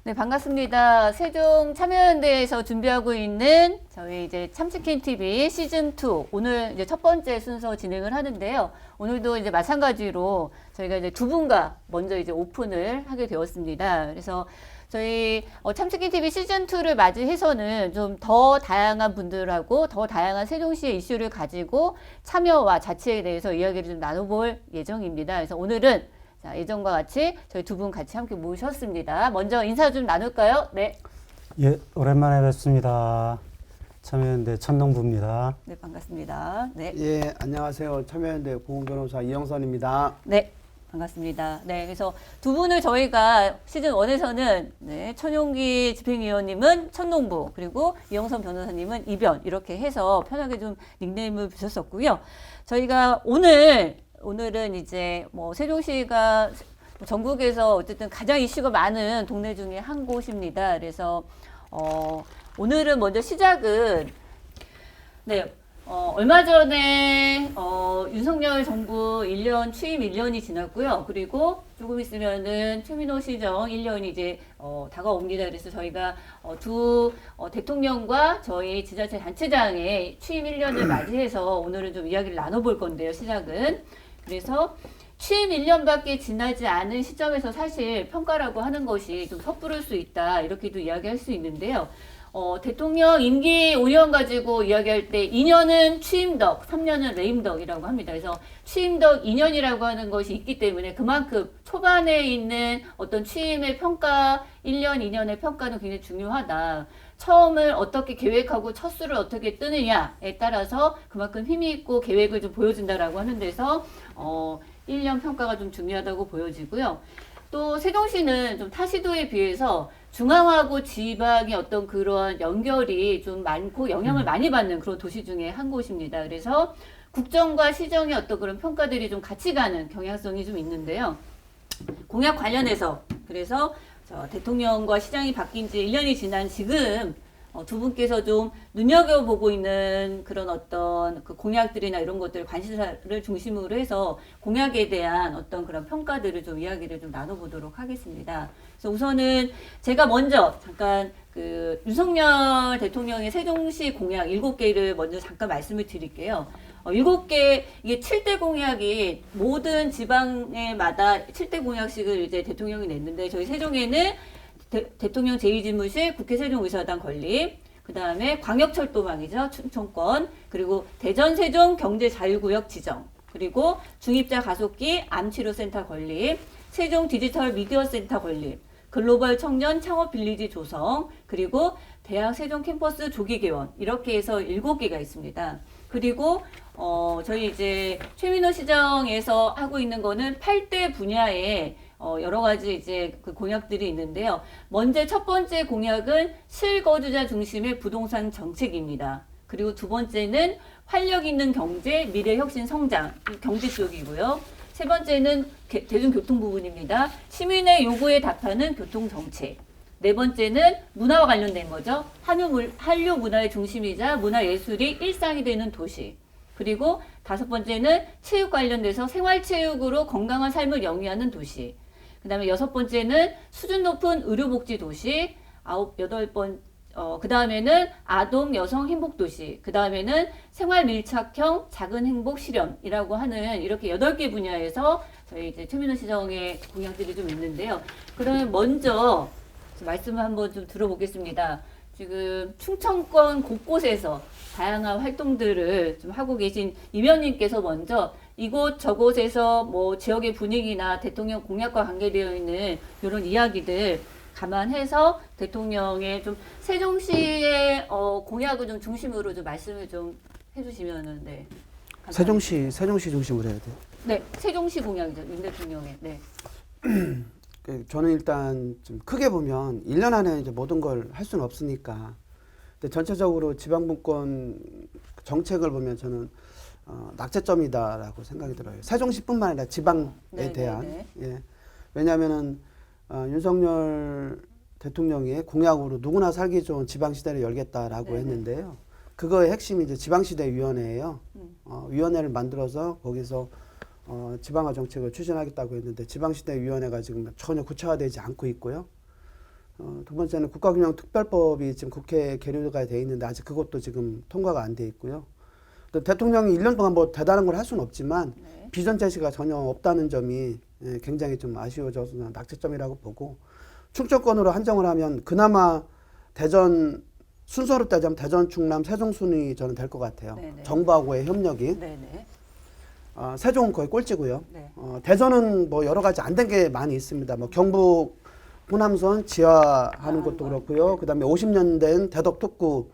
네, 반갑습니다. 세종 참여연대에서 준비하고 있는 저희 이제 참치킨 TV 시즌 2 오늘 이제 첫 번째 순서 진행을 하는데요. 오늘도 이제 마찬가지로 저희가 이제 두 분과 먼저 이제 오픈을 하게 되었습니다. 그래서 저희 참치킨 TV 시즌 2를 맞이해서는 좀 더 다양한 분들하고 더 다양한 세종시의 이슈를 가지고 참여와 자치에 대해서 이야기를 좀 나눠볼 예정입니다. 그래서 오늘은 자, 예전과 같이 저희 두 분 같이 함께 모셨습니다. 먼저 인사 좀 나눌까요? 네. 예, 오랜만에 뵙습니다. 참여연대 천농부입니다. 네, 반갑습니다. 네. 예, 안녕하세요. 참여연대 고문변호사 이영선입니다. 네, 반갑습니다. 네, 그래서 두 분을 저희가 시즌 1에서는 네, 천용기 집행위원님은 천농부, 그리고 이영선 변호사님은 이변, 이렇게 해서 편하게 좀 닉네임을 붙였었고요. 저희가 오늘은 이제 뭐 세종시가 전국에서 어쨌든 가장 이슈가 많은 동네 중에 한 곳입니다. 그래서 오늘은 먼저 시작은 네, 얼마 전에 윤석열 정부 1년 취임 1년이 지났고요. 그리고 조금 있으면은 최민호 시정 1년이 이제 다가옵니다. 그래서 저희가 대통령과 저희 지자체 단체장의 취임 1년을 맞이해서 오늘은 좀 이야기를 나눠볼 건데요. 시작은. 그래서 취임 1년밖에 지나지 않은 시점에서 사실 평가라고 하는 것이 좀 섣부를 수 있다. 이렇게도 이야기할 수 있는데요. 대통령 임기 5년 가지고 이야기할 때 2년은 취임덕, 3년은 레임덕이라고 합니다. 그래서 취임덕 2년이라고 하는 것이 있기 때문에 그만큼 초반에 있는 어떤 취임의 평가, 1년, 2년의 평가는 굉장히 중요하다. 처음을 어떻게 계획하고 첫 수를 어떻게 뜨느냐에 따라서 그만큼 힘이 있고 계획을 좀 보여준다라고 하는 데서 1년 평가가 좀 중요하다고 보여지고요. 또 세종시는 좀 타시도에 비해서 중앙하고 지방의 어떤 그런 연결이 좀 많고 영향을 많이 받는 그런 도시 중에 한 곳입니다. 그래서 국정과 시정의 어떤 그런 평가들이 좀 같이 가는 경향성이 좀 있는데요. 공약 관련해서 그래서 대통령과 시장이 바뀐 지 1년이 지난 지금 두 분께서 좀 눈여겨보고 있는 그런 어떤 그 공약들이나 이런 것들 관심사를 중심으로 해서 공약에 대한 어떤 그런 평가들을 좀 이야기를 좀 나눠보도록 하겠습니다. 그래서 우선은 제가 먼저 잠깐 그 윤석열 대통령의 세종시 공약 7개를 먼저 잠깐 말씀을 드릴게요. 7개, 이게 7대 공약이 모든 지방에마다 7대 공약씩을 이제 대통령이 냈는데 저희 세종에는 대통령 제2집무실, 국회 세종의사당 건립, 그 다음에 광역철도망이죠, 춘천권, 그리고 대전 세종 경제자유구역 지정, 그리고 중입자 가속기 암치료센터 건립, 세종 디지털 미디어센터 건립, 글로벌 청년 창업 빌리지 조성, 그리고 대학 세종 캠퍼스 조기 개원, 이렇게 해서 7개가 있습니다. 그리고 저희 이제 최민호 시장에서 하고 있는 거는 8대 분야에 여러 가지 이제 그 공약들이 있는데요. 먼저 첫 번째 공약은 실거주자 중심의 부동산 정책입니다. 그리고 두 번째는 활력 있는 경제, 미래 혁신 성장, 경제 쪽이고요. 세 번째는 대중교통 부분입니다. 시민의 요구에 답하는 교통 정책. 네 번째는 문화와 관련된 거죠. 한류 문화의 중심이자 문화예술이 일상이 되는 도시. 그리고 다섯 번째는 체육 관련돼서 생활체육으로 건강한 삶을 영위하는 도시. 그 다음에 여섯 번째는 수준 높은 의료복지 도시. 그 다음에는 아동 여성 행복 도시. 그 다음에는 생활 밀착형 작은 행복 실현이라고 하는 이렇게 8개 분야에서 저희 이제 최민호 시정의 공약들이 좀 있는데요. 그러면 먼저 말씀을 한번 좀 들어보겠습니다. 지금 충청권 곳곳에서 다양한 활동들을 좀 하고 계신 이변님께서 먼저 이곳 저곳에서 뭐 지역의 분위기나 대통령 공약과 관계되어 있는 이런 이야기들 감안해서 대통령의 좀 세종시의 공약을 좀 중심으로 좀 말씀을 좀 해주시면은 네. 감사합니다. 세종시 중심으로 해야 돼요. 네, 세종시 공약이죠. 윤 대통령의. 네. 저는 일단 좀 크게 보면 1년 안에 이제 모든 걸 할 수는 없으니까. 근데 전체적으로 지방분권 정책을 보면 저는 낙제점이다라고 생각이 들어요. 세종시뿐만 아니라 지방에 대한. 예. 왜냐하면은 윤석열 대통령이 공약으로 누구나 살기 좋은 지방시대를 열겠다라고 했는데요. 그거의 핵심이 이제 지방시대위원회예요. 위원회를 만들어서 거기서 지방화 정책을 추진하겠다고 했는데 지방시대위원회가 지금 전혀 구체화되지 않고 있고요. 두 번째는 국가균형특별법이 지금 국회에 계류가 돼 있는데 아직 그것도 지금 통과가 안 돼 있고요. 또 대통령이 1년 동안 뭐 대단한 걸 할 수는 없지만 네. 비전 제시가 전혀 없다는 점이 굉장히 좀 아쉬워져서 낙제점이라고 보고 충청권으로 한정을 하면 그나마 대전 순서로 따지면 대전, 충남, 세종 순위 저는 될 것 같아요. 네네. 정부하고의 협력이. 네네. 세종은 거의 꼴찌고요. 네. 대전은 뭐 여러 가지 안 된 게 많이 있습니다. 뭐 경북 호남선 지하하는 것도 그렇고요. 그다음에 50년 된 대덕 특구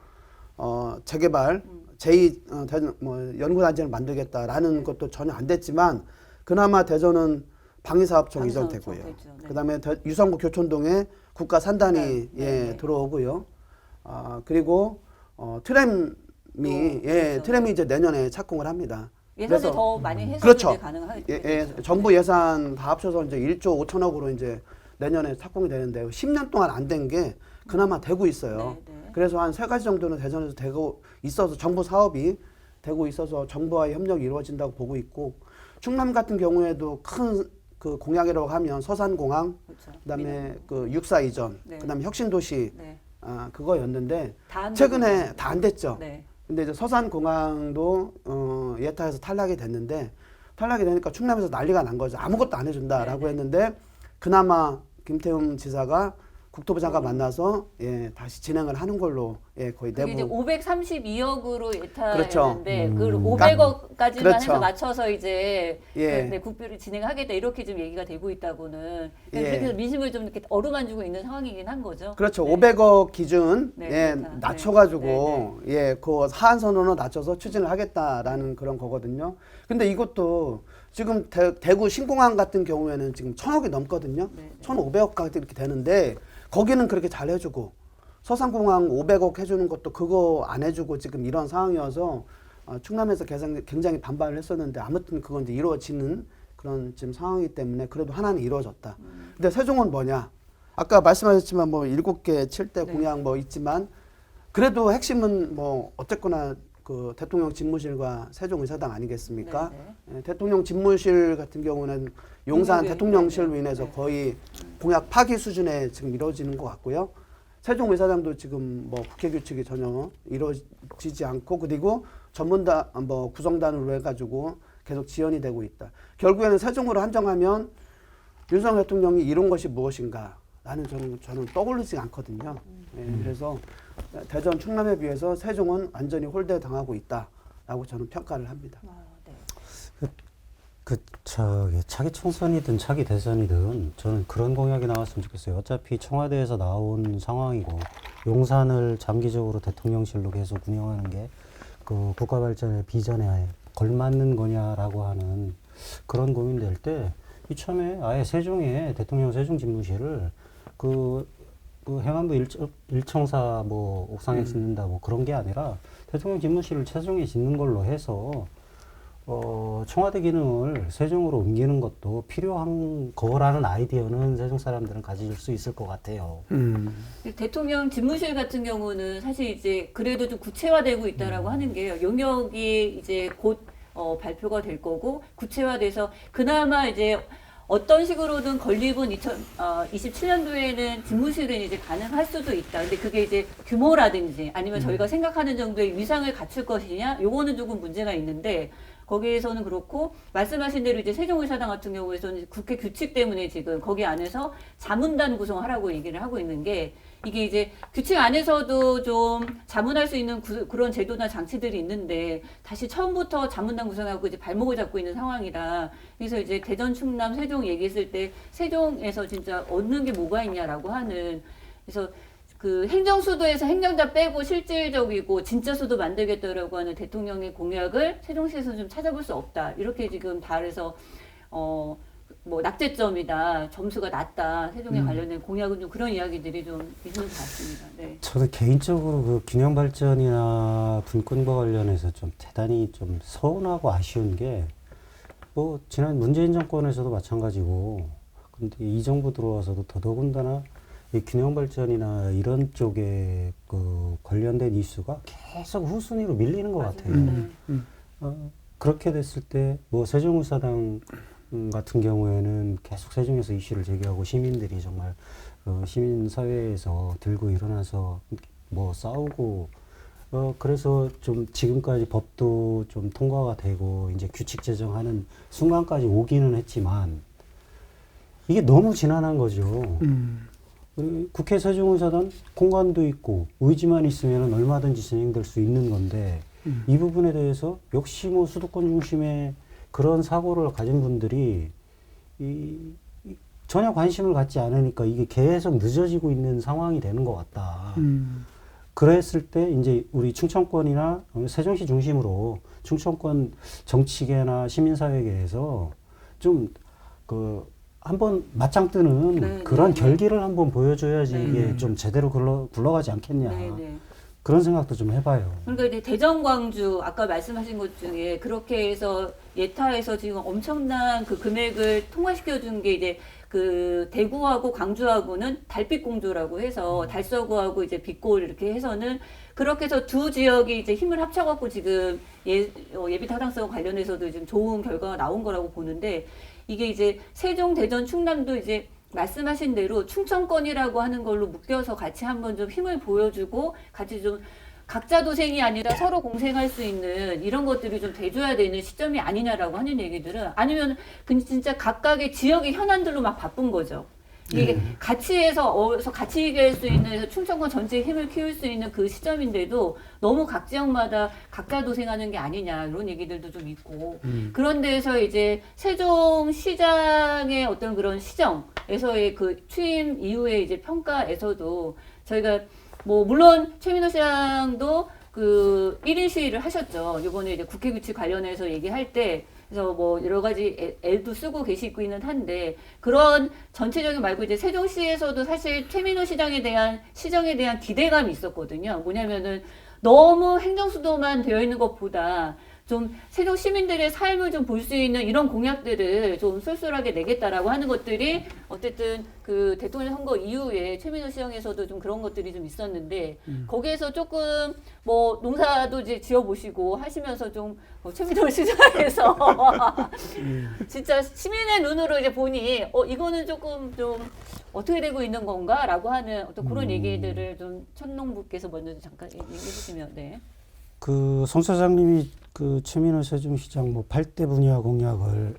재개발 제2 뭐 연구단지를 만들겠다라는 것도 전혀 안 됐지만 그나마 대전은 방위사업청 이전되고요. 됐죠. 네. 그다음에 유성구 교촌동에 국가 산단이 네. 들어오고요. 그리고 트램이 그렇죠. 트램이 이제 내년에 착공을 합니다. 예산을 그래서 더 많이 해서 그렇죠. 이제 가능하겠죠. 정부 예산 다 합쳐서 이제 1조 5천억으로 이제 내년에 착공이 되는데 10년 동안 안 된 게 그나마 되고 있어요. 네, 네. 그래서 한 3가지 정도는 대전에서 되고 있어서 정부 사업이 되고 있어서 정부와의 협력이 이루어진다고 보고 있고 충남 같은 경우에도 큰 그 공약이라고 하면 서산공항, 그렇죠. 그다음에 그 육사 이전, 네. 그다음에 혁신도시 네. 그거였는데 다 안 최근에 되고 다 안 됐죠. 네. 근데 이제 서산공항도 예타에서 탈락이 됐는데 탈락이 되니까 충남에서 난리가 난 거죠. 아무것도 안 해준다라고 네네. 했는데 그나마 김태흠 지사가 국토부 장관 만나서 다시 진행을 하는 걸로 거의 그게 이제 내부 532억으로 그렇죠. 예타했는데 그 500억까지만 그렇죠. 해서 맞춰서 이제 예. 네, 국비를 진행하겠다 이렇게 좀 얘기가 되고 있다고는 예. 그렇게 해서 민심을 좀 이렇게 어루만지고 있는 상황이긴 한 거죠. 그렇죠. 네. 500억 기준 네, 그렇다. 낮춰가지고 그 하한선으로 낮춰서 추진을 하겠다라는 그런 거거든요. 근데 이것도 지금 대구 신공항 같은 경우에는 지금 1,000억이 넘거든요. 네, 네. 1,500억까지 이렇게 되는데 거기는 그렇게 잘 해주고 서산공항 500억 해주는 것도 그거 안 해주고 지금 이런 상황이어서 충남에서 굉장히 반발을 했었는데 아무튼 그건 이제 이루어지는 그런 지금 상황이기 때문에 그래도 하나는 이루어졌다. 근데 세종은 뭐냐? 아까 말씀하셨지만 뭐 7개, 7대 네. 공약 뭐 있지만 그래도 핵심은 뭐 어쨌거나 그 대통령 집무실과 세종의사당 아니겠습니까? 네, 대통령 집무실 같은 경우는 용산 공약을, 대통령실로 네, 인해서 네. 거의 공약 파기 수준에 지금 이루어지는 것 같고요. 세종의사당도 지금 뭐 국회 규칙이 전혀 이루어지지 않고 그리고 전문단 뭐 구성단으로 해가지고 계속 지연이 되고 있다. 결국에는 세종으로 한정하면 윤석열 대통령이 이룬 것이 무엇인가라는 저는 떠오르지 않거든요. 그래서 대전 충남에 비해서 세종은 완전히 홀대당하고 있다라고 저는 평가를 합니다. 네. 차기 총선이든 차기 대선이든 저는 그런 공약이 나왔으면 좋겠어요. 어차피 청와대에서 나온 상황이고 용산을 장기적으로 대통령실로 계속 운영하는 게 그 국가 발전의 비전에 걸맞는 거냐라고 하는 그런 고민될 때 이참에 아예 세종에 대통령 세종 집무실을 그 행안부 일청사 뭐 옥상에 짓는다 뭐 그런 게 아니라 대통령 집무실을 세종에 짓는 걸로 해서 청와대 기능을 세종으로 옮기는 것도 필요한 거라는 아이디어는 세종 사람들은 가질 수 있을 것 같아요. 대통령 집무실 같은 경우는 사실 이제 그래도 좀 구체화되고 있다라고 하는 게요. 용역이 이제 곧 발표가 될 거고 구체화돼서 그나마 이제 어떤 식으로든 건립은 2027년도에는 집무실은 이제 가능할 수도 있다. 근데 그게 이제 규모라든지 아니면 저희가 생각하는 정도의 위상을 갖출 것이냐, 요거는 조금 문제가 있는데 거기에서는 그렇고 말씀하신 대로 이제 세종의사당 같은 경우에서는 국회 규칙 때문에 지금 거기 안에서 자문단 구성하라고 얘기를 하고 있는 게 이게 이제 규칙 안에서도 좀 자문할 수 있는 그런 제도나 장치들이 있는데 다시 처음부터 자문단 구성하고 이제 발목을 잡고 있는 상황이라 그래서 이제 대전, 충남, 세종 얘기했을 때 세종에서 진짜 얻는 게 뭐가 있냐라고 하는 그래서 그 행정수도에서 행정자 빼고 실질적이고 진짜 수도 만들겠다라고 하는 대통령의 공약을 세종시에서 좀 찾아볼 수 없다. 이렇게 지금 다 그래서 뭐 낙제점이다. 점수가 낮다. 세종에 관련된 공약은 좀 그런 이야기들이 좀 있는 것 같습니다. 네. 저는 개인적으로 그 균형 발전이나 분권과 관련해서 좀 대단히 좀 서운하고 아쉬운 게 뭐 지난 문재인 정권에서도 마찬가지고 근데 이 정부 들어와서도 더더군다나 이 균형 발전이나 이런 쪽에 그 관련된 이슈가 계속 후순위로 밀리는 것 같아요. 네. 그렇게 됐을 때 뭐 세종의사당 같은 경우에는 계속 세종에서 이슈를 제기하고 시민들이 정말 시민 사회에서 들고 일어나서 뭐 싸우고 그래서 좀 지금까지 법도 좀 통과가 되고 이제 규칙 제정하는 순간까지 오기는 했지만 이게 너무 지난한 거죠. 우리 국회 세종의사당 공간도 있고 의지만 있으면 얼마든지 진행될 수 있는 건데 이 부분에 대해서 역시 뭐 수도권 중심의 그런 사고를 가진 분들이 전혀 관심을 갖지 않으니까 이게 계속 늦어지고 있는 상황이 되는 것 같다. 그랬을 때 이제 우리 충청권이나 세종시 중심으로 충청권 정치계나 시민사회계에서 좀 한번 맞짱 뜨는 네, 그런 네, 결기를 한번 보여줘야지 네. 이게 좀 제대로 굴러가지 않겠냐. 네, 네. 그런 생각도 좀 해봐요. 그러니까 이제 대전, 광주 아까 말씀하신 것 중에 그렇게 해서 예타에서 지금 엄청난 그 금액을 통과시켜 준 게 이제 그 대구하고 광주하고는 달빛 공조라고 해서 달서구하고 이제 빛골 이렇게 해서는 그렇게 해서 두 지역이 이제 힘을 합쳐갖고 지금 예비 타당성 관련해서도 지금 좋은 결과가 나온 거라고 보는데 이게 이제 세종, 대전, 충남도 이제 말씀하신 대로 충청권이라고 하는 걸로 묶여서 같이 한번 좀 힘을 보여주고 같이 좀 각자 도생이 아니라 서로 공생할 수 있는 이런 것들이 좀 돼줘야 되는 시점이 아니냐라고 하는 얘기들은 아니면 진짜 각각의 지역의 현안들로 막 바쁜 거죠. 이게 같이 해서 같이 얘기할 수 있는 충청권 전체의 힘을 키울 수 있는 그 시점인데도 너무 각 지역마다 각자 도생하는 게 아니냐 이런 얘기들도 좀 있고 그런 데에서 이제 세종시장의 어떤 그런 시정에서의 그 취임 이후에 이제 평가에서도 저희가 뭐 물론 최민호 시장도 그 1인 시위를 하셨죠. 이번에 이제 국회 규칙 관련해서 얘기할 때 그래서 뭐 여러 가지 애도 쓰고 계시기는 한데 그런 전체적인 말고 이제 세종시에서도 사실 최민호 시장에 대한 시정에 대한 기대감이 있었거든요. 뭐냐면은 너무 행정수도만 되어 있는 것보다 좀 세종 시민들의 삶을 좀 볼 수 있는 이런 공약들을 좀 쏠쏠하게 내겠다라고 하는 것들이 어쨌든 그 대통령 선거 이후에 최민호 시장에서도 좀 그런 것들이 좀 있었는데 거기에서 조금 뭐 농사도 이제 지어보시고 하시면서 좀 최민호 시장에서 진짜 시민의 눈으로 이제 보니 이거는 조금 좀 어떻게 되고 있는 건가라고 하는 어떤 그런 얘기들을 좀 천농부께서 먼저 잠깐 얘기해 주시면 네. 그 송 사장님이 그 최민호 세종시장 뭐 8대 분야 공약을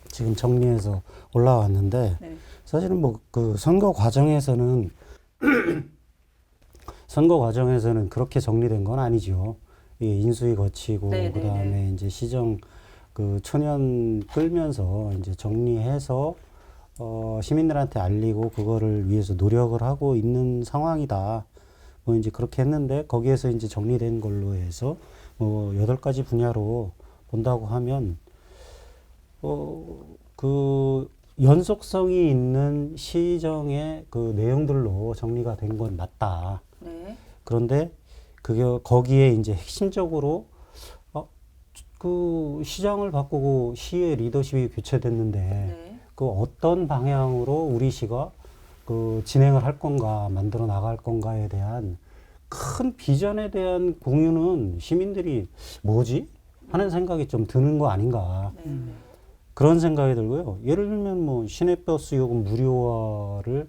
지금 정리해서 올라왔는데 네. 사실은 뭐 그 선거 과정에서는 그렇게 정리된 건 아니죠. 이 인수위 거치고 네, 그다음에 네, 네. 이제 시정 그 초년 끌면서 이제 정리해서 시민들한테 알리고 그거를 위해서 노력을 하고 있는 상황이다. 뭐 이제 그렇게 했는데 거기에서 이제 정리된 걸로 해서 뭐 8가지 분야로 본다고 하면 그 연속성이 있는 시정의 그 내용들로 정리가 된 건 맞다. 네. 그런데 그게 거기에 이제 핵심적으로 그 시장을 바꾸고 시의 리더십이 교체됐는데 네. 그 어떤 방향으로 우리 시가 그 진행을 할 건가 만들어 나갈 건가에 대한 큰 비전에 대한 공유는 시민들이 뭐지? 하는 생각이 좀 드는 거 아닌가. 네. 그런 생각이 들고요. 예를 들면 뭐 시내버스 요금 무료화를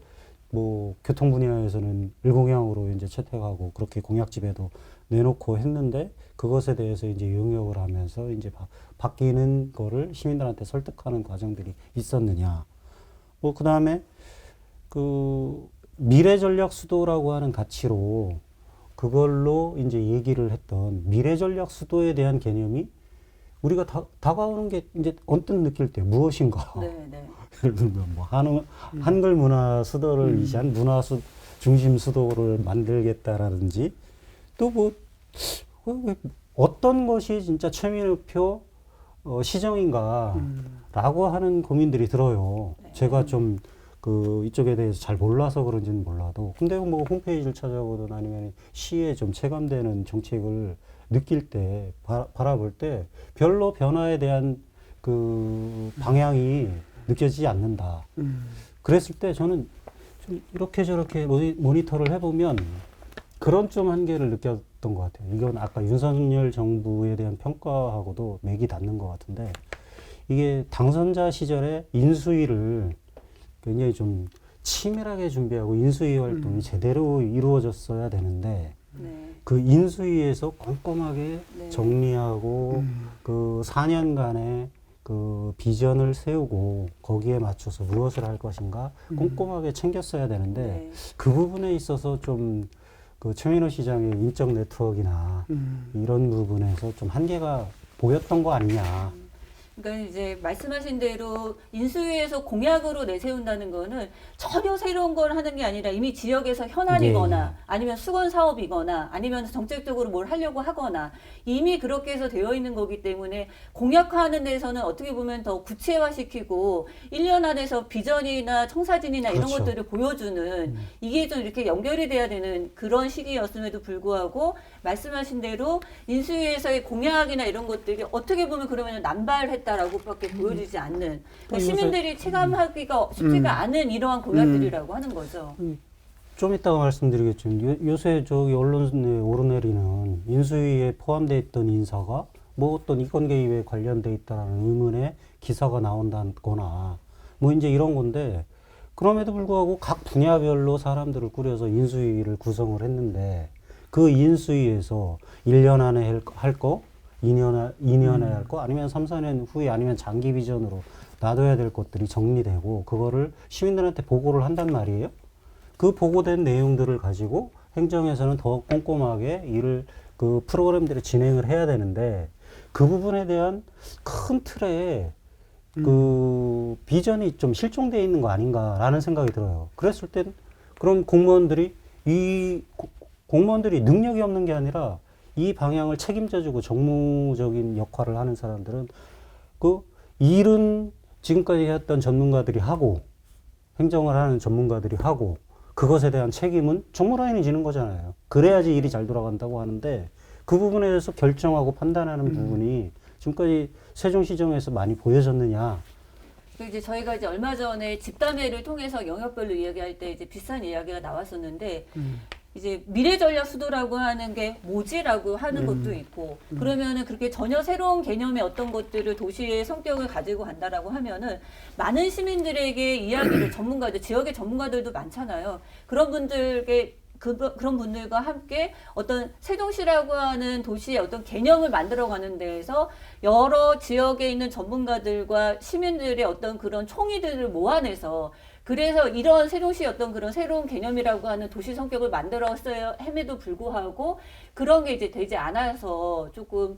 뭐 교통 분야에서는 일공양으로 이제 채택하고 그렇게 공약집에도 내놓고 했는데 그것에 대해서 이제 용역을 하면서 이제 바뀌는 거를 시민들한테 설득하는 과정들이 있었느냐. 뭐 그다음에 그 미래 전략 수도라고 하는 가치로 그걸로 이제 얘기를 했던 미래 전략 수도에 대한 개념이 우리가 다가오는 게 이제 언뜻 느낄 때 무엇인가. 네. 네. 예를 들면 뭐 한글 문화 수도를 위한 문화 중심 수도를 만들겠다라든지 또 뭐 어떤 것이 진짜 최민호표 시정인가라고 하는 고민들이 들어요. 네. 제가 좀 그 이쪽에 대해서 잘 몰라서 그런지는 몰라도 근데 뭐 홈페이지를 찾아보든 아니면 시에 좀 체감되는 정책을 느낄 때 바라볼 때 별로 변화에 대한 그 방향이 느껴지지 않는다. 그랬을 때 저는 좀 이렇게 저렇게 모니터를 해보면 그런 좀 한계를 느꼈던 것 같아요. 이건 아까 윤석열 정부에 대한 평가하고도 맥이 닿는 것 같은데 이게 당선자 시절에 인수위를 굉장히 좀 치밀하게 준비하고 인수위 활동이 제대로 이루어졌어야 되는데 네. 그 인수위에서 꼼꼼하게 네. 정리하고 그 4년간의 그 비전을 세우고 거기에 맞춰서 무엇을 할 것인가 꼼꼼하게 챙겼어야 되는데 네. 그 부분에 있어서 좀 그 최민호 시장의 인적 네트워크나 이런 부분에서 좀 한계가 보였던 거 아니냐. 그러니까 이제 말씀하신 대로 인수위에서 공약으로 내세운다는 거는 전혀 새로운 걸 하는 게 아니라 이미 지역에서 현안이거나 예. 아니면 수건 사업이거나 아니면 정책적으로 뭘 하려고 하거나 이미 그렇게 해서 되어 있는 거기 때문에 공약화하는 데서는 어떻게 보면 더 구체화시키고 1년 안에서 비전이나 청사진이나 이런 그렇죠. 것들을 보여주는 이게 좀 이렇게 연결이 돼야 되는 그런 시기였음에도 불구하고 말씀하신 대로 인수위에서의 공약이나 이런 것들이 어떻게 보면 그러면 남발했다라고밖에 보여지지 않는 그러니까 시민들이 체감하기가 쉽지가 않은 이러한 공약들이라고 하는 거죠. 좀 이따가 말씀드리겠지만 요새 저기 언론에 오르내리는 인수위에 포함되어 있던 인사가 뭐 어떤 이권 개입에 관련돼 있다라는 의문의 기사가 나온다거나 뭐 이제 이런 건데 그럼에도 불구하고 각 분야별로 사람들을 꾸려서 인수위를 구성을 했는데 그 인수위에서 1년 안에 할 거, 2년에 할 거, 아니면 3, 4년 후에 아니면 장기 비전으로 놔둬야 될 것들이 정리되고 그거를 시민들한테 보고를 한단 말이에요. 그 보고된 내용들을 가지고 행정에서는 더 꼼꼼하게 일을 그 프로그램들을 진행을 해야 되는데 그 부분에 대한 큰 틀에 그 비전이 좀 실종되어 있는 거 아닌가라는 생각이 들어요. 그랬을 땐 그럼 공무원들이 능력이 없는 게 아니라 이 방향을 책임져주고 정무적인 역할을 하는 사람들은 그 일은 지금까지 했던 전문가들이 하고 행정을 하는 전문가들이 하고 그것에 대한 책임은 정무라인이 지는 거잖아요. 그래야지 일이 잘 돌아간다고 하는데 그 부분에 대해서 결정하고 판단하는 부분이 지금까지 세종시정에서 많이 보여졌느냐. 이제 저희가 이제 얼마 전에 집담회를 통해서 영역별로 이야기할 때 이제 비슷한 이야기가 나왔었는데 이제 미래전략 수도라고 하는 게 뭐지라고 하는 것도 있고 그러면은 그렇게 전혀 새로운 개념의 어떤 것들을 도시의 성격을 가지고 간다라고 하면은 많은 시민들에게 이야기를 전문가들 지역의 전문가들도 많잖아요. 그런 분들께 그런 분들과 함께 어떤 세종시라고 하는 도시의 어떤 개념을 만들어가는 데에서 여러 지역에 있는 전문가들과 시민들의 어떤 그런 총의들을 모아내서 그래서 이런 세종시의 어떤 그런 새로운 개념이라고 하는 도시 성격을 만들었어야 함에도 불구하고 그런 게 이제 되지 않아서 조금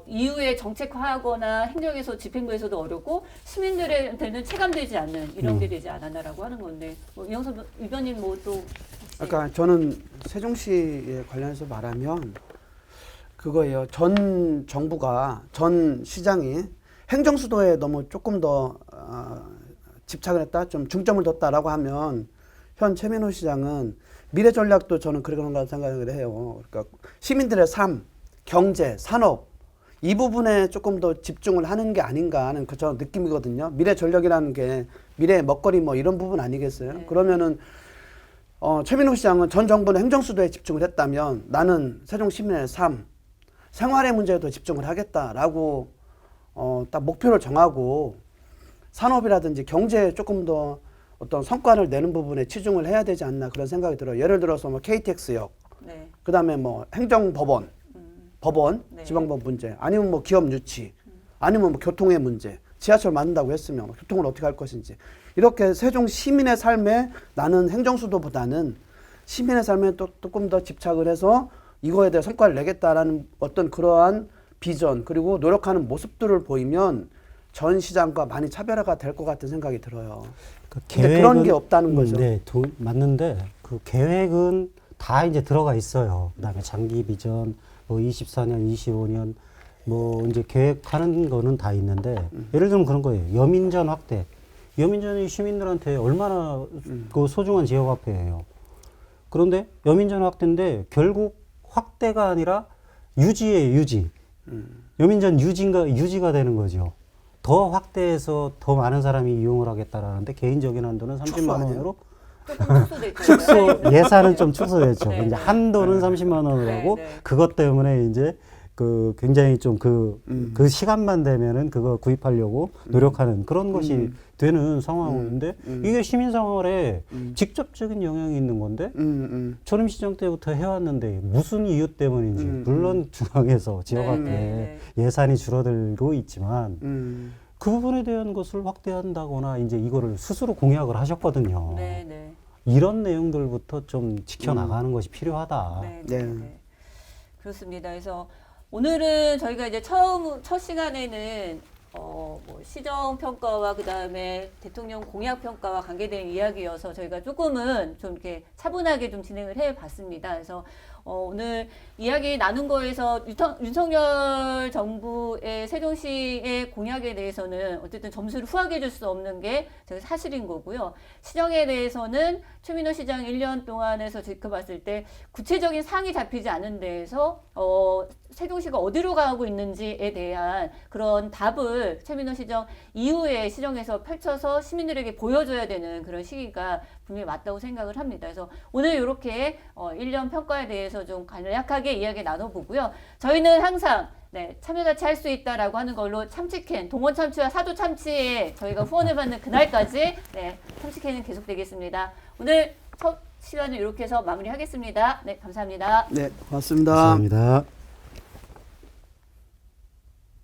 이후에 정책화하거나 행정에서 집행부에서도 어렵고 시민들한테는 체감되지 않는 이런 게 되지 않았나라고 하는 건데 뭐 이영선 위원님 뭐 또 아까 저는 세종시에 관련해서 말하면 그거예요. 전 정부가 전 시장이 행정수도에 너무 조금 더 집착을 했다, 좀 중점을 뒀다라고 하면 현 최민호 시장은 미래 전략도 저는 그런가 생각을 해요. 그러니까 시민들의 삶, 경제, 산업 이 부분에 조금 더 집중을 하는 게 아닌가 하는 그 저 느낌이거든요. 미래 전략이라는 게 미래 먹거리 뭐 이런 부분 아니겠어요? 네. 그러면은 최민호 시장은 전 정부는 행정수도에 집중을 했다면 나는 세종 시민의 삶, 생활의 문제에 더 집중을 하겠다라고 딱 목표를 정하고 산업이라든지 경제에 조금 더 어떤 성과를 내는 부분에 치중을 해야 되지 않나 그런 생각이 들어요. 예를 들어서 뭐 KTX역, 네. 그다음에 뭐 행정법원, 법원, 네. 지방법 문제, 아니면 뭐 기업 유치, 아니면 뭐 교통의 문제, 지하철 만든다고 했으면 교통을 어떻게 할 것인지 이렇게 세종 시민의 삶에 나는 행정수도보다는 시민의 삶에 또 조금 더 집착을 해서 이거에 대해 성과를 내겠다라는 어떤 그러한 비전 그리고 노력하는 모습들을 보이면 전 시장과 많이 차별화가 될 것 같은 생각이 들어요. 근데 그런 게 없다는 거죠. 네, 맞는데 그 계획은 다 이제 들어가 있어요. 그다음에 장기 비전, 뭐 24년, 25년 뭐 이제 계획하는 거는 다 있는데 예를 들면 그런 거예요. 여민전 확대. 여민전이 시민들한테 얼마나 그 소중한 지역 화폐예요. 그런데 여민전 확대인데 결국 확대가 아니라 유지예요, 유지. 여민전 유지가 되는 거죠. 더 확대해서 더 많은 사람이 이용을 하겠다라는데 개인적인 한도는 30만 원으로 조금 축소됐죠. 예산은 좀 축소됐죠. 네, 이제 네. 한도는 30만 원으로 네, 하고 네. 그것 때문에 이제 굉장히 좀 그 시간만 되면은 그거 구입하려고 노력하는 그런 것이 되는 상황인데 이게 시민생활에 직접적인 영향이 있는 건데 초림시정 때부터 해왔는데 무슨 이유 때문인지 물론 중앙에서 지역학회 예산이 줄어들고 있지만 그 부분에 대한 것을 확대한다거나 이제 이거를 스스로 공약을 하셨거든요. 네. 이런 내용들부터 좀 지켜나가는 것이 필요하다. 네. 그렇습니다. 그래서 오늘은 저희가 이제 첫 시간에는 뭐 시정 평가와 그 다음에 대통령 공약 평가와 관계된 이야기여서 저희가 조금은 좀 이렇게 차분하게 좀 진행을 해봤습니다. 그래서 오늘 이야기 나눈 거에서 윤석열 정부의 세종시의 공약에 대해서는 어쨌든 점수를 후하게 줄 수 없는 게 사실인 거고요. 시정에 대해서는 최민호 시장 1년 동안에서 지켜봤을 때 구체적인 사항이 잡히지 않은 데에서 세종시가 어디로 가고 있는지에 대한 그런 답을 최민호 시정 이후에 시정에서 펼쳐서 시민들에게 보여줘야 되는 그런 시기가 분명히 맞다고 생각을 합니다. 그래서 오늘 이렇게 1년 평가에 대해서 좀 간략하게 이야기 나눠보고요. 저희는 항상 참여자치 할 수 있다라고 하는 걸로 참치캔, 동원 참치와 사도 참치에 저희가 후원을 받는 그날까지 참치캔은 계속되겠습니다. 오늘 첫 시간을 이렇게 해서 마무리하겠습니다. 네, 감사합니다. 네, 고맙습니다. 감사합니다.